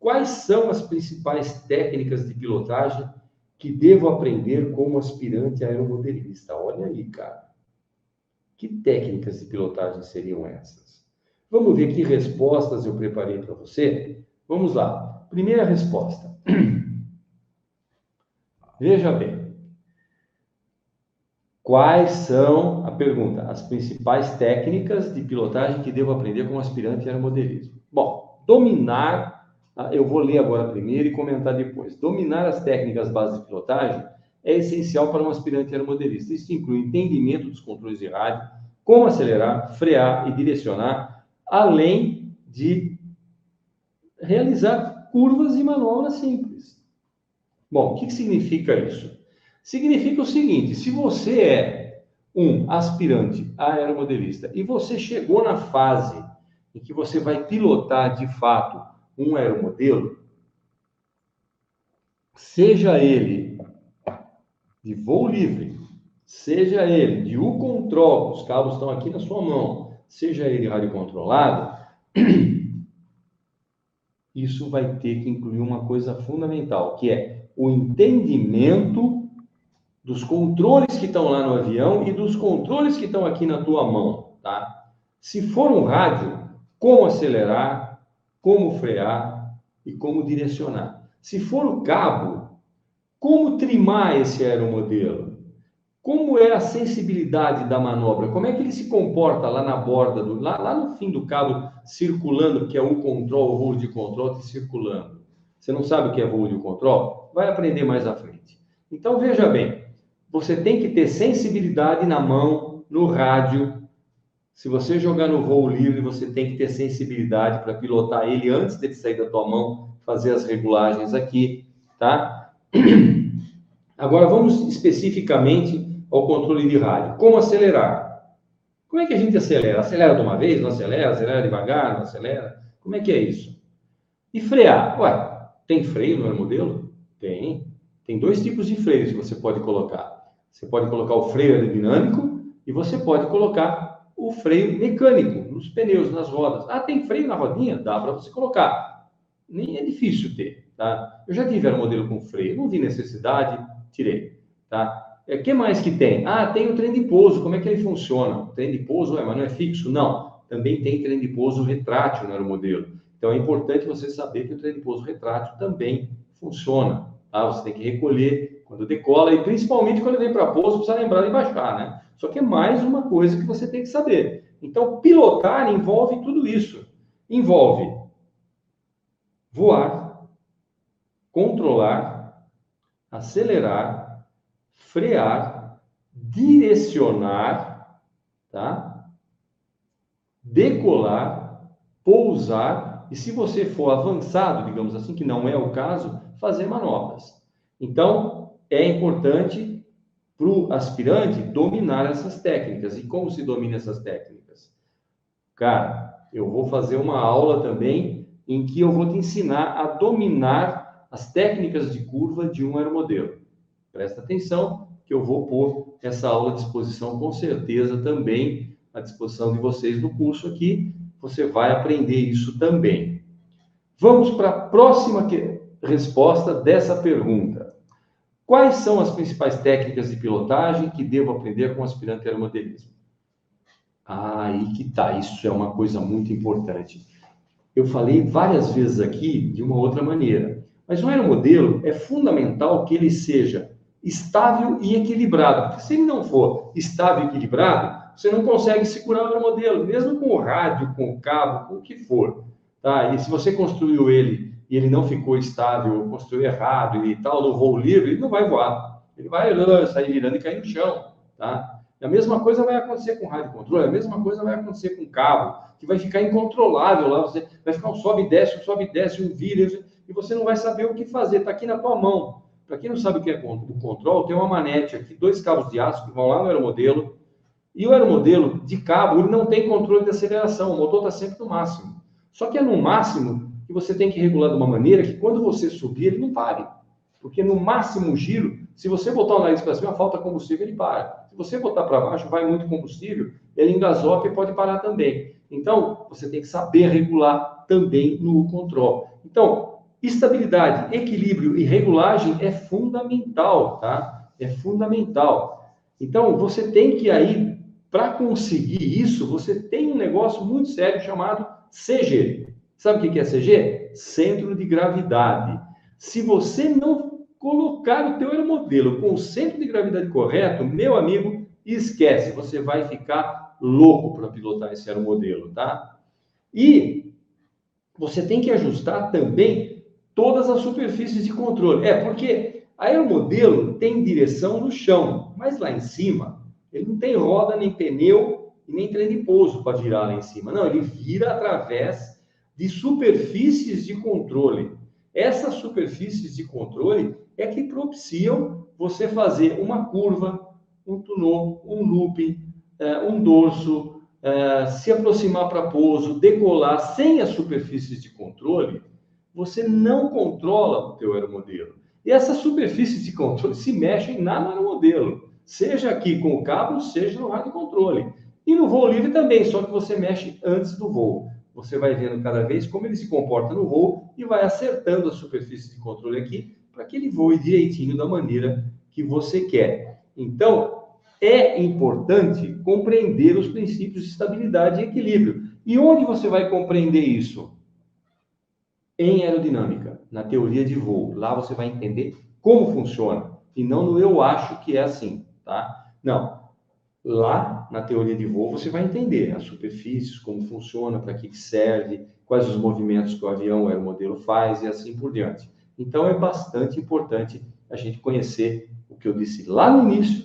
Quais são as principais técnicas de pilotagem que devo aprender como aspirante aeromodelista? Olha aí, cara. Que técnicas de pilotagem seriam essas? Vamos ver que respostas eu preparei para você? Vamos lá. Primeira resposta. Veja bem. Quais são, a pergunta, as principais técnicas de pilotagem que devo aprender como aspirante em aeromodelismo? Bom, dominar, eu vou ler agora primeiro e comentar depois. Dominar as técnicas básicas de pilotagem é essencial para um aspirante aeromodelista. Isso inclui entendimento dos controles de rádio, como acelerar, frear e direcionar, além de realizar curvas e manobras simples. Bom, o que significa isso? Significa o seguinte, se você é um aspirante aeromodelista e você chegou na fase em que você vai pilotar de fato um aeromodelo, seja ele de voo livre, seja ele de U-Control, os cabos estão aqui na sua mão, seja ele radiocontrolado, isso vai ter que incluir uma coisa fundamental, que é o entendimento dos controles que estão lá no avião e dos controles que estão aqui na tua mão, tá? Se for um rádio, como acelerar, como frear e como direcionar. Se for o cabo, como trimar esse aeromodelo? Como é a sensibilidade da manobra? Como é que ele se comporta lá na borda, lá no fim do cabo, circulando, que é o control, o voo de control, tá circulando. Você não sabe o que é voo de control? Vai aprender mais à frente. Então, veja bem, você tem que ter sensibilidade na mão, no rádio. Se você jogar no voo livre, você tem que ter sensibilidade para pilotar ele antes dele sair da tua mão, fazer as regulagens aqui, tá? Agora, vamos especificamente ao controle de rádio. Como acelerar? Como é que a gente acelera? Acelera de uma vez? Não acelera? Acelera devagar? Não acelera? Como é que é isso? E frear? Ué, tem freio no aeromodelo? Tem. Tem dois tipos de freios que você pode colocar. Você pode colocar o freio aerodinâmico e você pode colocar o freio mecânico nos pneus, nas rodas. Ah, tem freio na rodinha? Dá para você colocar. Nem é difícil ter, tá? Eu já tive aeromodelo com freio, não vi necessidade, tirei, tá? O que mais que tem? Ah, tem o trem de pouso, como é que ele funciona? O trem de pouso, mas não é fixo? Não. Também tem trem de pouso retrátil no aeromodelo. Então, é importante você saber que o trem de pouso retrátil também funciona. Tá? Você tem que recolher quando decola e, principalmente, quando vem para pouso, precisa lembrar de baixar, né? Só que é mais uma coisa que você tem que saber. Então, pilotar envolve tudo isso. Envolve voar, controlar, acelerar, frear, direcionar, tá? Decolar, pousar e, se você for avançado, digamos assim, que não é o caso, fazer manobras. Então, é importante para o aspirante dominar essas técnicas. E como se domina essas técnicas? Cara, eu vou fazer uma aula também em que eu vou te ensinar a dominar as técnicas de curva de um aeromodelo. Presta atenção que eu vou pôr essa aula à disposição, com certeza também à disposição de vocês no curso aqui. Você vai aprender isso também. Vamos para a próxima resposta dessa pergunta. Quais são as principais técnicas de pilotagem que devo aprender com aspirante aeromodelismo? Aí que tá, isso é uma coisa muito importante. Eu falei várias vezes aqui de uma outra maneira, mas um aeromodelo é fundamental que ele seja estável e equilibrado, porque se ele não for estável e equilibrado, você não consegue segurar o aeromodelo, mesmo com o rádio, com o cabo, com o que for, tá? E se você construiu ele e ele não ficou estável, ou construiu errado e tal, no voo livre, ele não vai voar, ele vai sair virando e cair no chão, tá? E a mesma coisa vai acontecer com rádio controle, a mesma coisa vai acontecer com cabo, que vai ficar incontrolável lá, você vai ficar um sobe e desce, um vira, e você não vai saber o que fazer, está aqui na tua mão. Para quem não sabe o que é o control, tem uma manete aqui, 2 cabos de aço que vão lá no aeromodelo, e o aeromodelo de cabo, ele não tem controle de aceleração, o motor está sempre no máximo. Só que é no máximo que você tem que regular de uma maneira que quando você subir, ele não pare. Porque no máximo giro, se você botar o nariz para cima, falta combustível, ele para. Se você botar para baixo, vai muito combustível, ele engasopa e pode parar também. Então, você tem que saber regular também no controle. Então, estabilidade, equilíbrio e regulagem é fundamental, tá? É fundamental. Então, você tem que aí, para conseguir isso, você tem um negócio muito sério chamado CG. Sabe o que é CG? Centro de gravidade. Se você não colocar o teu aeromodelo com o centro de gravidade correto, meu amigo, esquece, você vai ficar louco para pilotar esse aeromodelo, tá? E você tem que ajustar também todas as superfícies de controle. Porque a aeromodelo tem direção no chão, mas lá em cima ele não tem roda, nem pneu, nem trem de pouso para virar lá em cima. Não, ele vira através de superfícies de controle. Essas superfícies de controle é que propiciam você fazer uma curva, um tunô, um looping, um dorso, se aproximar para pouso, decolar sem as superfícies de controle, você não controla o teu aeromodelo. E essas superfícies de controle se mexem no aeromodelo, seja aqui com o cabo, seja no rádio controle. E no voo livre também, só que você mexe antes do voo. Você vai vendo cada vez como ele se comporta no voo e vai acertando a superfície de controle aqui para que ele voe direitinho da maneira que você quer. Então, é importante compreender os princípios de estabilidade e equilíbrio. E onde você vai compreender isso? Em aerodinâmica, na teoria de voo. Lá você vai entender como funciona. E não no eu acho que é assim, tá? Não. Lá, na teoria de voo, você vai entender as superfícies, como funciona, para que serve, quais os movimentos que o avião, o aeromodelo faz e assim por diante. Então, é bastante importante a gente conhecer o que eu disse lá no início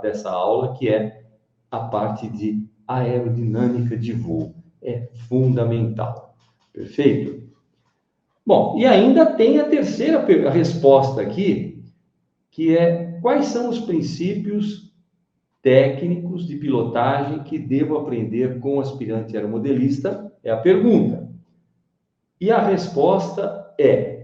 dessa aula, que é a parte de aerodinâmica de voo. É fundamental. Perfeito? Bom, e ainda tem a terceira resposta aqui, que é quais são os princípios técnicos de pilotagem que devo aprender com o aspirante aeromodelista? É a pergunta. E a resposta é...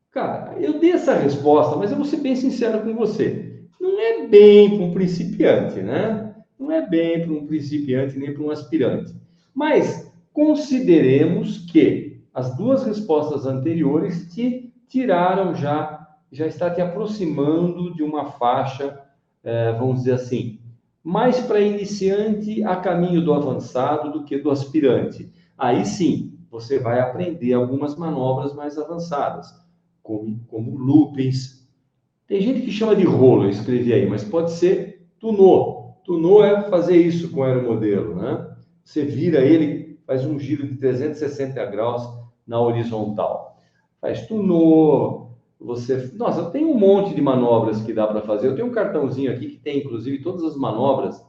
Cara, eu dei essa resposta, mas eu vou ser bem sincero com você. Não é bem para um principiante, né? Não é bem para um principiante nem para um aspirante. Mas consideremos que as duas respostas anteriores te tiraram já está te aproximando de uma faixa, vamos dizer assim, mais para iniciante a caminho do avançado do que do aspirante. Aí sim, você vai aprender algumas manobras mais avançadas, como loopings. Tem gente que chama de rolo, eu escrevi aí, mas pode ser tunô. Tunô é fazer isso com o aeromodelo, né? Você vira ele, faz um giro de 360 graus na horizontal. Faz tunô, Nossa, tem um monte de manobras que dá para fazer. Eu tenho um cartãozinho aqui que tem, inclusive, todas as manobras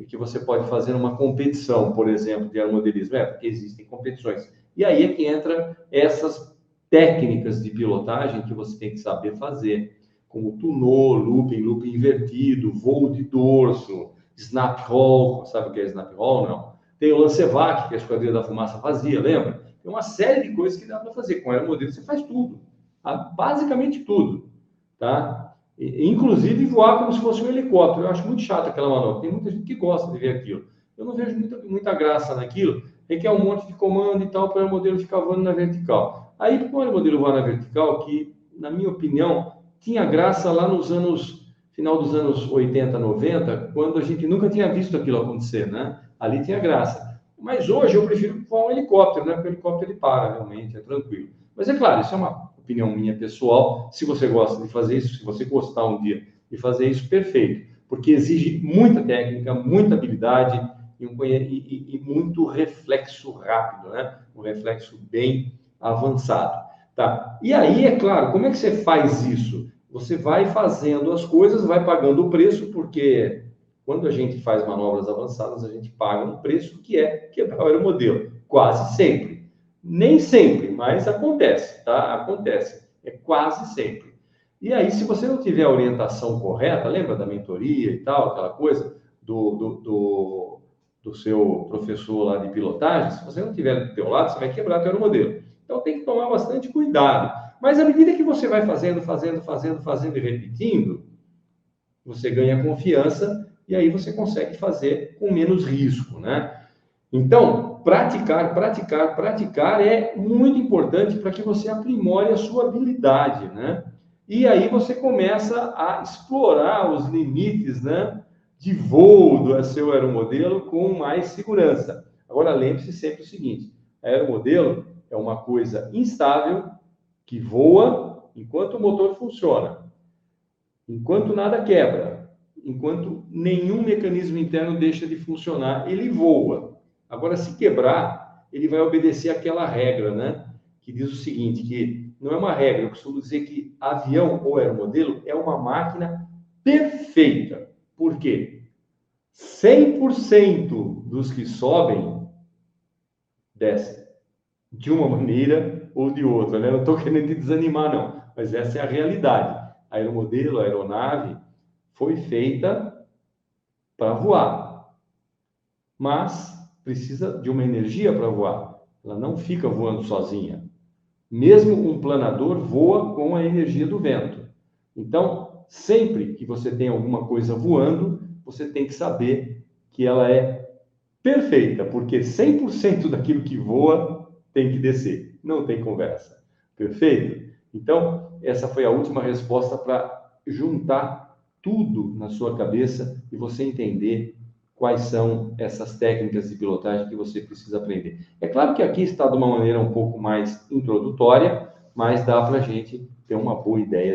que você pode fazer numa competição, por exemplo, de aeromodelismo. Porque existem competições. E aí é que entra essas técnicas de pilotagem que você tem que saber fazer, como tunô, looping invertido, voo de dorso, snap roll, sabe o que é snap roll? Não. Tem o lancevac, que a Esquadrilha da Fumaça fazia, lembra? Tem uma série de coisas que dá para fazer. Com aeromodelo você faz tudo, basicamente tudo, tá? Inclusive voar como se fosse um helicóptero. Eu acho muito chato aquela manobra. Tem muita gente que gosta de ver aquilo. Eu não vejo muita graça naquilo. Requer um monte de comando e tal para o modelo ficar voando na vertical. Aí, com o modelo voar na vertical, que, na minha opinião, tinha graça lá final dos anos 80, 90, quando a gente nunca tinha visto aquilo acontecer, né? Ali tinha graça. Mas hoje eu prefiro voar um helicóptero, né? Porque o helicóptero ele para, realmente, é tranquilo. Mas é claro, isso é uma opinião minha pessoal. Se você gosta de fazer isso, se você gostar um dia de fazer isso, perfeito. Porque exige muita técnica, muita habilidade e muito reflexo rápido, né? Um reflexo bem avançado, tá? E aí, é claro, como é que você faz isso? Você vai fazendo as coisas, vai pagando o preço, porque quando a gente faz manobras avançadas, a gente paga um preço que é quebrar o aeromodelo, quase sempre. Nem sempre, mas acontece, tá? Acontece, é quase sempre. E aí, se você não tiver a orientação correta, lembra da mentoria e tal, aquela coisa do seu professor lá de pilotagem, se você não tiver do teu lado, você vai quebrar teu aeromodelo. Então, tem que tomar bastante cuidado. Mas à medida que você vai fazendo e repetindo, você ganha confiança e aí você consegue fazer com menos risco, né? Então, praticar é muito importante para que você aprimore a sua habilidade, né? E aí você começa a explorar os limites, né, de voo do seu aeromodelo com mais segurança. Agora, lembre-se sempre o seguinte, aeromodelo é uma coisa instável que voa enquanto o motor funciona, enquanto nada quebra, enquanto nenhum mecanismo interno deixa de funcionar, ele voa. Agora, se quebrar, ele vai obedecer aquela regra, né? Que diz o seguinte, que não é uma regra, eu costumo dizer que avião ou aeromodelo é uma máquina perfeita. Por quê? 100% dos que sobem, descem. De uma maneira ou de outra, né? Não estou querendo te desanimar, não. Mas essa é a realidade. A aeromodelo, a aeronave, foi feita para voar. Mas precisa de uma energia para voar. Ela não fica voando sozinha. Mesmo um planador voa com a energia do vento. Então, sempre que você tem alguma coisa voando, você tem que saber que ela é perfeita, porque 100% daquilo que voa tem que descer. Não tem conversa. Perfeito? Então, essa foi a última resposta para juntar tudo na sua cabeça e você entender quais são essas técnicas de pilotagem que você precisa aprender. É claro que aqui está de uma maneira um pouco mais introdutória, mas dá para a gente ter uma boa ideia